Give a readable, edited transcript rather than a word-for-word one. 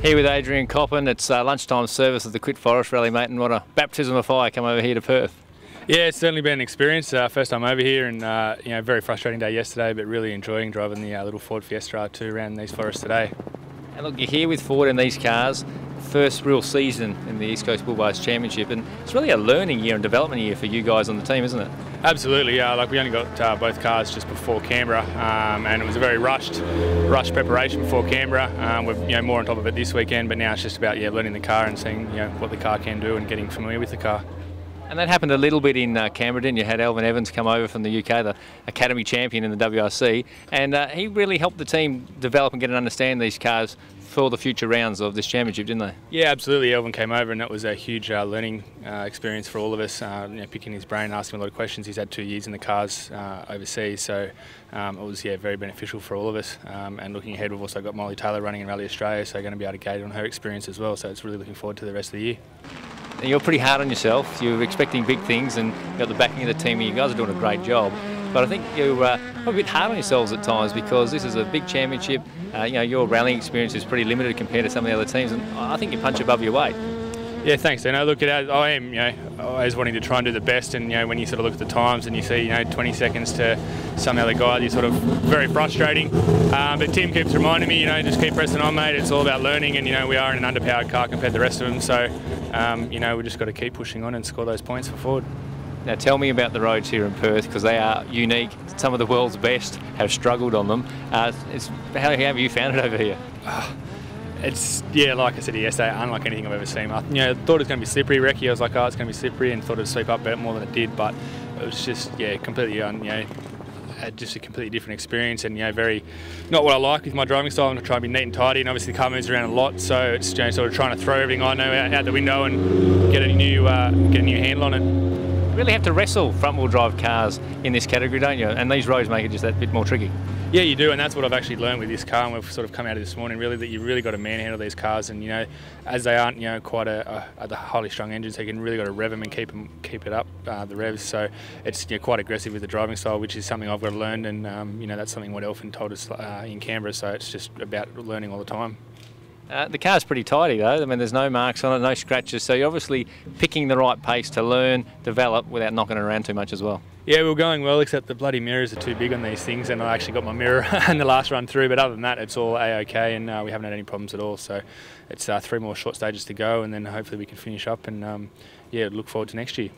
Here with Adrian Coppin. It's lunchtime service of the Quit Forest Rally, mate, and what a baptism of fire come over here to Perth. Yeah, it's certainly been an experience. First time over here, and very frustrating day yesterday, but really enjoying driving the little Ford Fiesta R2 around these forests today. And look, you're here with Ford in these cars. First real season in the East Coast Bull Bars Championship, and it's really a learning year and development year for you guys on the team, isn't it? Absolutely, yeah. Like we only got both cars just before Canberra, and it was a very rushed preparation before Canberra. We're more on top of it this weekend, but now it's just about learning the car and seeing what the car can do and getting familiar with the car. And that happened a little bit in Canberra, didn't you? Had Elvin Evans come over from the UK, the Academy champion in the WRC, and he really helped the team develop and get an understand these cars for the future rounds of this championship, didn't they? Yeah, absolutely. Elvin came over, and that was a huge learning experience for all of us. Picking his brain, asking him a lot of questions. He's had 2 years in the cars overseas, so it was very beneficial for all of us. And looking ahead, we've also got Molly Taylor running in Rally Australia, so going to be able to gauge on her experience as well. So it's really looking forward to the rest of the year. And you're pretty hard on yourself. You're expecting big things, and you've got the backing of the team, and you guys are doing a great job. But I think you're a bit hard on yourselves at times because this is a big championship. Your rallying experience is pretty limited compared to some of the other teams, and I think you punch above your weight. Yeah, thanks. Look, I am always wanting to try and do the best, and when you sort of look at the times and you see 20 seconds to some other guy, you're sort of very frustrating. But Tim keeps reminding me, just keep pressing on, mate. It's all about learning, and we are in an underpowered car compared to the rest of them. So we've just got to keep pushing on and score those points for Ford. Now tell me about the roads here in Perth, because they are unique. Some of the world's best have struggled on them. How have you found it over here? It's, like I said yesterday, unlike anything I've ever seen. I thought it was going to be slippery, Recce. I was like, oh, it's going to be slippery, and thought it would sweep up more than it did, but it was just, completely, just a completely different experience, and very not what I like with my driving style. I'm trying to be neat and tidy, and obviously the car moves around a lot, so it's sort of trying to throw everything I know out the window and get a new handle on it. You really have to wrestle front-wheel drive cars in this category, don't you? And these roads make it just that bit more tricky. Yeah, you do, and that's what I've actually learned with this car, and we've sort of come out of this morning, really, that you've really got to manhandle these cars, and as they aren't quite the highly strung engines, you can really got to rev them and keep it up the revs. So it's quite aggressive with the driving style, which is something I've got to learn, and that's something what Elfin told us in Canberra. So it's just about learning all the time. The car's pretty tidy though. I mean, there's no marks on it, no scratches, so you're obviously picking the right pace to learn, develop, without knocking it around too much as well. Yeah, we were going well, except the bloody mirrors are too big on these things, and I actually got my mirror in the last run through, but other than that, it's all A-OK, and we haven't had any problems at all. So it's 3 more short stages to go, and then hopefully we can finish up, and look forward to next year.